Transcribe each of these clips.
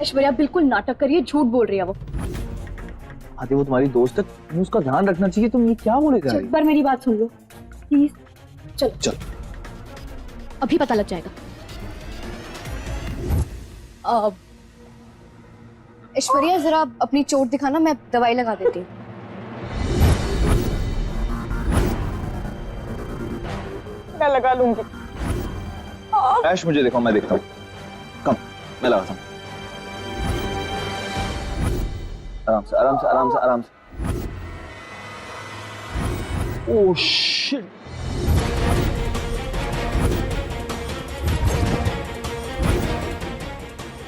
ऐश्वर्या बिल्कुल नाटक करिए, झूठ बोल रही है वो। आदि वो तुम्हारी दोस्त है, तुम्हें उसका ध्यान रखना चाहिए। तुम ये क्या बोले जा रही हो? एक बार मेरी बात सुन लो प्लीज। चल चल अभी पता लग जाएगा। ऐश्वर्या जरा अपनी चोट दिखाना, मैं दवाई लगा देती हूँ। मैं लगा लूंगी। ऐश मुझे देखो, मैं देखता हूँ। कम, मैं लगाता हूँ। आराम से आराम से आराम से आराम से। Oh shit.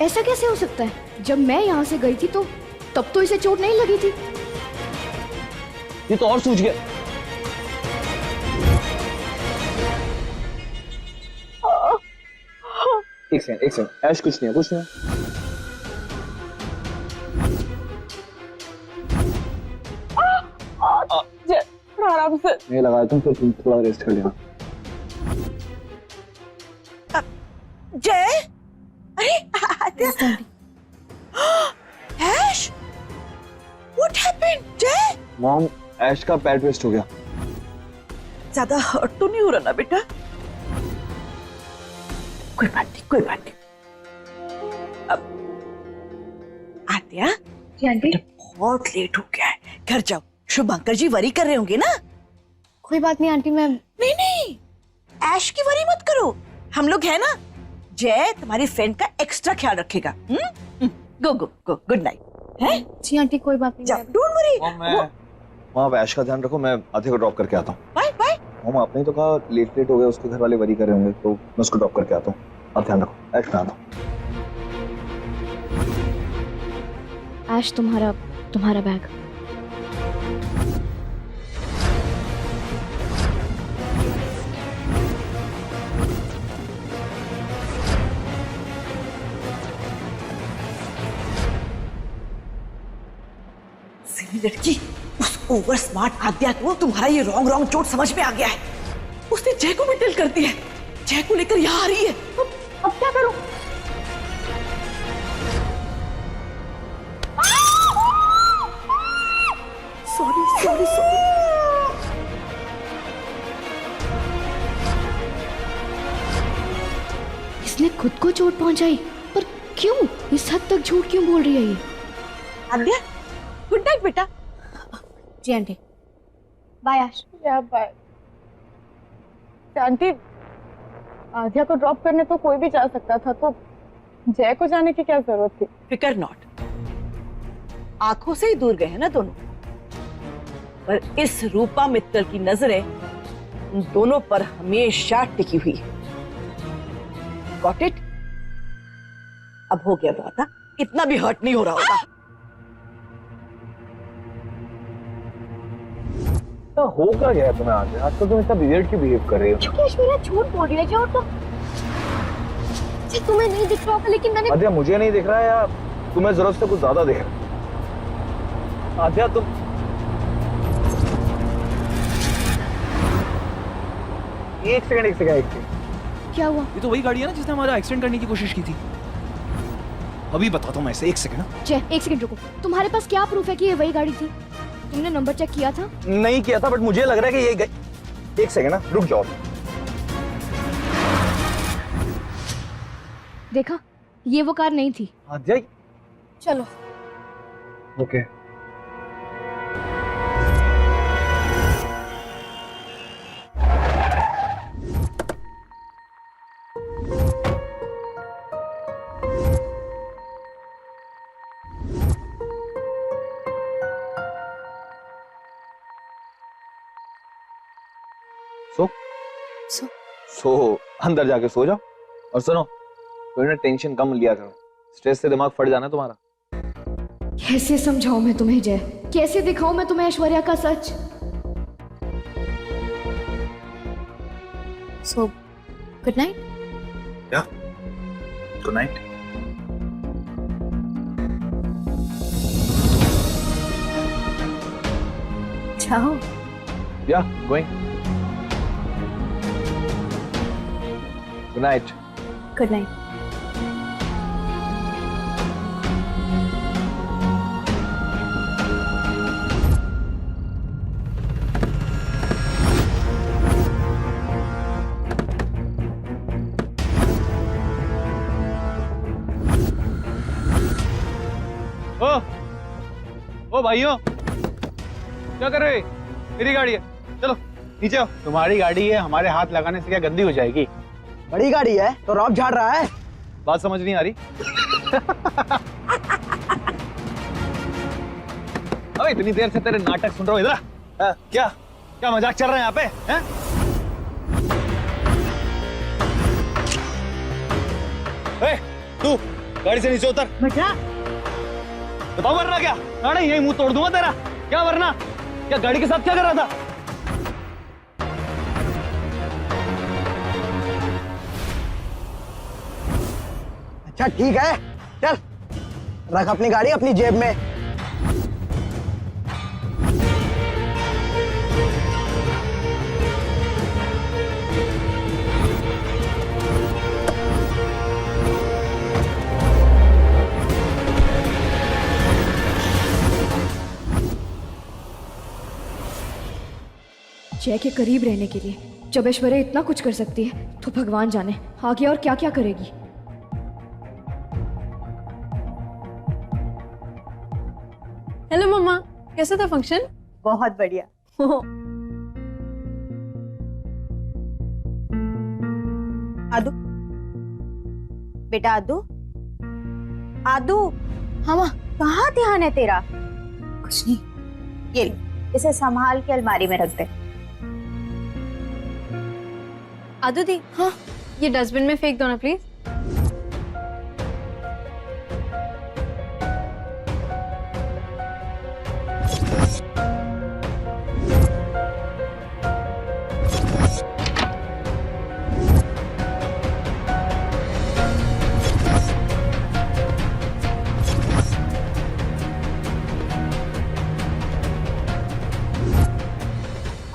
ऐसा कैसे हो सकता है? जब मैं यहाँ से गई थी तो तब तो इसे चोट नहीं लगी थी। ये तो और सूझ गया। एक सेकंड ऐश, कुछ नहीं है, कुछ नहीं है। आराम से। मैं लगा दूं, फिर तुम थोड़ा रेस्ट कर लेना। जय, अरे ऐश, व्हाट हैपेंड जय? मॉम, ऐश का पैर ट्विस्ट हो गया। ज्यादा हर्ट तो नहीं हो रहा ना बेटा? कोई बात नहीं, कोई बात नहीं। अब आत्या, आंटी बहुत लेट हो गया है, घर जाओ। शुभंकर जी वरी कर रहे होंगे ना? कोई बात नहीं आंटी, मैं नहीं, ऐश की वरी मत करो, हम लोग है ना। जय तुम्हारी फ्रेंड का एक्स्ट्रा ख्याल रखेगा। गो गो गो, गुड नाइट। है जी आंटी, कोई बात नहीं। जाओ, डोंट वरी। मॉम, ऐश का ध्यान रखो, मैं आधे को ड्रॉप करके आता हूँ। Bye bye. मॉम, आपने तो कहा लेट हो गया, उसके घर वाले वरी कर रहे होंगे, तो मैं उसको ड्रॉप करके आता हूँ। आप ध्यान रखो, ऐश में आता हूँ। ऐश, तुम्हारा बैग। लड़की, उस ओवर स्मार्ट आद्या को तुम्हारा ये रॉन्ग चोट समझ में आ गया है। उसने जय को भी टिल कर दिया है। जय को लेकर यहाँ आ रही है। अब क्या करूं? सॉरी। इसने खुद को चोट पहुंचाई, पर क्यों? इस हद तक झूठ क्यों बोल रही है ये? आद्या, गुड नाइट बेटा। जी आंटी, बाय ऐश। या बाय। आंटी, आद्या को ड्रॉप करने तो कोई भी जा सकता था, तो जय को जाने की क्या जरूरत थी? फिकर नॉट, आंखों से ही दूर गए हैं ना दोनों, पर इस रूपा मित्तल की नजरें उन दोनों पर हमेशा टिकी हुई है। Got it? अब हो गया बहुत, इतना भी हर्ट नहीं हो रहा होगा। हो क्या गया तुम्हें आज? आजकल तुम इतना वियर्ड क्यों बिहेव कर रही हो? क्योंकि ऐश्वर्या झूठ बोल रही है जो, तो तुम्हें नहीं दिख रहा होगा, लेकिन मैंने आद्या, मुझे नहीं दिख रहा है या तुम्हें जरूरत से कुछ ज्यादा दिख रहा है? आद्या, तुम एक सेकंड। क्या हुआ? ये तो वही गाड़ी है ना जिसने हमारा एक्सीडेंट करने की कोशिश की थी। अभी बताता हूँ मैं इसे, एक सेकंड। जय, एक सेकंड रुको। तुम्हारे पास क्या प्रूफ है कि ये वही गाड़ी थी? तुमने नंबर चेक किया था? नहीं किया था, बट मुझे लग रहा है कि ये एक सेकंड ना, रुक जाओ। देखा, ये वो कार नहीं थी। आद्या, चलो। ओके। सो अंदर जाके सो जाओ। और सुनो, थोड़ी ना टेंशन कम लिया करो, स्ट्रेस से दिमाग फट जाना तुम्हारा। कैसे समझाऊं मैं तुम्हें जय? कैसे दिखाऊं मैं तुम्हें ऐश्वर्या का सच? So good night. या गुड नाइट। जाओ। या going. Good night. Good night. ओ भाइयों, क्या कर रहे? मेरी गाड़ी है, चलो नीचे आओ। तुम्हारी गाड़ी है, हमारे हाथ लगाने से क्या गंदी हो जाएगी? बड़ी गाड़ी है तो रॉब झाड़ रहा है। बात समझ नहीं आ रही। अबे इतनी देर से तेरे नाटक सुन रहा हूँ, इधर क्या क्या मजाक चल रहा है यहाँ पे? हैं? ए, तू गाड़ी से नीचे उतर। बेटा बताओ वरना क्या? अरे यही मुंह तोड़ दूंगा तेरा। क्या वरना? क्या गाड़ी के साथ क्या कर रहा था? अच्छा ठीक है, चल रख अपनी गाड़ी अपनी जेब में। जय के करीब रहने के लिए जब ऐश्वर्या इतना कुछ कर सकती है तो भगवान जाने आगे और क्या क्या करेगी। हेलो मम्मा, कैसा था फंक्शन? बहुत बढ़िया। आदू, बेटा आदू, आदू। हाँ माँ। कहाँ ध्यान है तेरा? कुछ नहीं। ये ले, इसे संभाल के अलमारी में रख दे। आदू दी, हाँ ये डस्टबिन में फेंक दो ना प्लीज।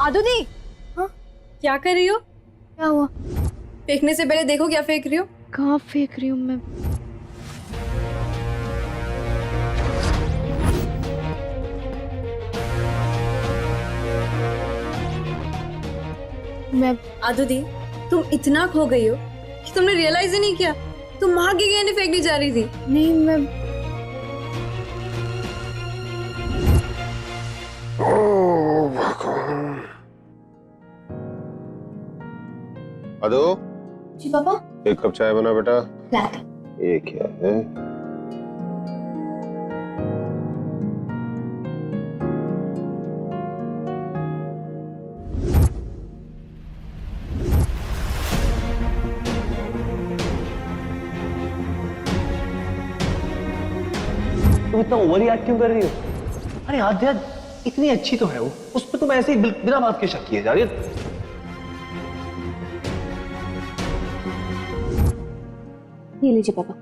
आदू दी, हाँ क्या कर रही हो? क्या हुआ? फेंकने से पहले देखो क्या फेंक रही हो। कहाँ फेंक रही हूँ मैं? आदू दी, तुम इतना खो गई हो कि तुमने रियलाइज ही नहीं किया तुम माँ के गहने फेंकने जा रही थी। नहीं मैं अदो, जी पापा। एक कप चाय बना बेटा। लाते। ये क्या है? तुम इतना ओवर रिएक्ट क्यों कर रही हो? अरे आध्या इतनी अच्छी तो है वो, उस पर तुम ऐसे ही बिना बात के शक किए जा रही हो। ये लीजिए पापा।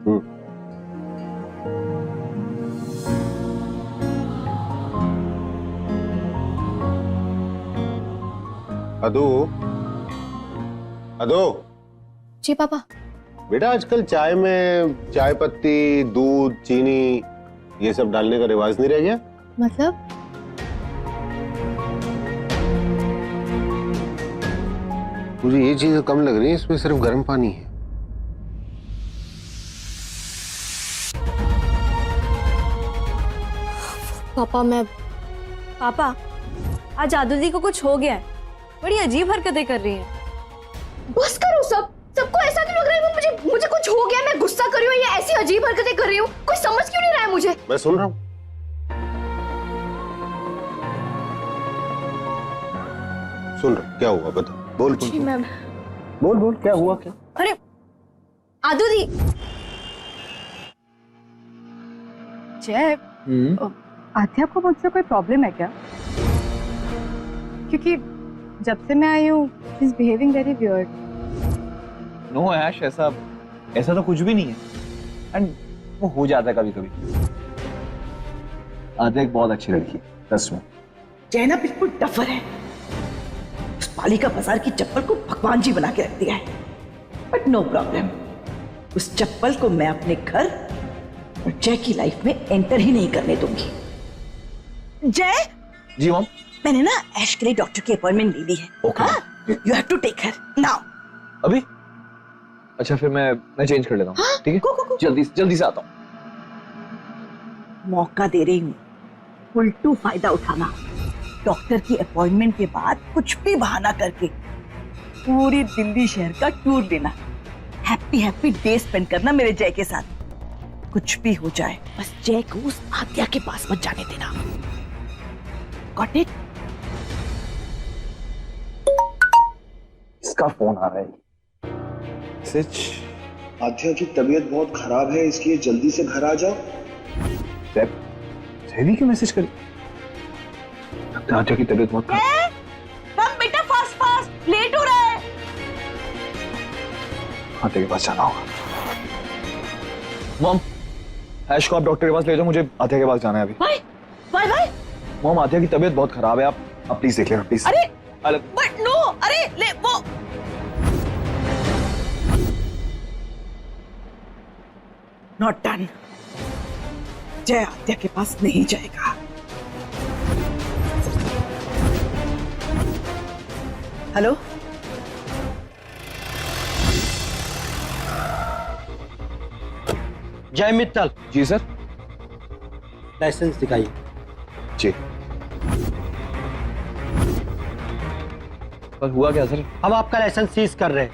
अदो, अदो। जी पापा। बेटा आजकल चाय में चाय पत्ती, दूध, चीनी ये सब डालने का रिवाज नहीं रह गया? मतलब? मुझे ये चीजें कम लग रही है, इसमें सिर्फ गर्म पानी है। पापा आज आदू दी को कुछ हो गया है, बड़ी अजीब हरकतें कर रही है। बस करो सबको ऐसा क्यों लग रहा है मुझे कुछ हो गया, मैं गुस्सा कर रही हूँ या ऐसी अजीब हरकतें कर रही हूँ? कोई समझ क्यों नहीं रहा है मुझे? मैं सुन रहा हूँ। सुन रहा, क्या हुआ बता। बोल बोल मैम। बोल बोल, क्या हुआ क्या? अरे आदू दी। जय, आध्या को मुझसे कोई प्रॉब्लम है क्या? क्योंकि जब से मैं आई हूँ she is behaving very weird. No Aish, ऐसा तो कुछ भी नहीं है। एंड वो हो जाता है कभी कभी। आध्या एक बहुत अच्छी लड़की है, ट्रस्ट में। जैना बिल्कुल डफर है, उस पालिका बाजार की चप्पल को भगवान जी बना के रख दिया है। बट नो प्रॉब्लम, उस चप्पल को मैं अपने घर और जय की लाइफ में एंटर ही नहीं करने दूंगी। जय, जी मॉम। मैंने ना ऐश के लिए डॉक्टर की अपॉइंटमेंट ले ली है। Okay. You have to take her now. अभी? अच्छा फिर मैं चेंज कर लेता हूँ। ठीक है, go. जल्दी से आता हूँ। मौका दे रही हूँ, उल्टू फायदा उठाना। डॉक्टर की अपॉइंटमेंट के बाद कुछ भी बहाना करके पूरी दिल्ली शहर का टूर लेना, हैप्पी हैप्पी डे स्पेंड करना मेरे जय के साथ। कुछ भी हो जाए बस जय को उस आद्या के पास मत जाने देना। Got it? इसका फोन आ रहा है। सच आध्या की तबीयत बहुत खराब है, इसलिए जल्दी से घर आ जाओ। जैवी क्यों मैसेज करी? आध्या की तबीयत बहुत खराब। कम बेटा, फास्ट फास्ट, लेट हो रहा है। आध्या के पास जाना होगा। मॉम, ऐश को आप डॉक्टर के पास ले जाओ, मुझे आध्या के पास जाना है अभी। भाई मॉम, आध्या की तबीयत बहुत खराब है, आप प्लीज देख लेना प्लीज। अरे बट नो, अरे ले वो। Not done. जय आद्या के पास नहीं जाएगा। हेलो, जय मित्तल, जी सर। लाइसेंस दिखाइए। जी। पर हुआ क्या सर? हम आपका लाइसेंस सीज कर रहे हैं।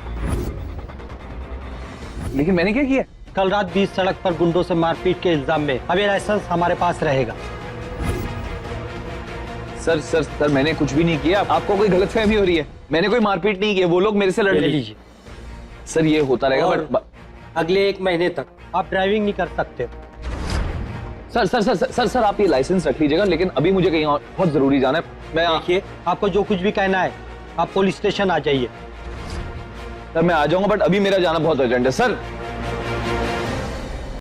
लेकिन मैंने क्या किया? कल रात 20 सड़क पर गुंडों से मारपीट के इल्जाम में अब ये लाइसेंस हमारे पास रहेगा। सर मैंने कुछ भी नहीं किया। आपको कोई गलतफहमी हो रही है। मैंने कोई मारपीट नहीं की, वो लोग मेरे से लड़ रहे हैं। सर ये होता रहेगा, बट अगले 1 महीने तक आप ड्राइविंग नहीं कर सकते। सर आप ये लाइसेंस रख लीजिएगा, लेकिन अभी मुझे कहीं और बहुत जरूरी जाना है। मैं देखिए, आपको जो कुछ भी कहना है आप पुलिस स्टेशन आ जाइए। सर मैं आ जाऊंगा, बट अभी मेरा जाना बहुत अर्जेंट है सर।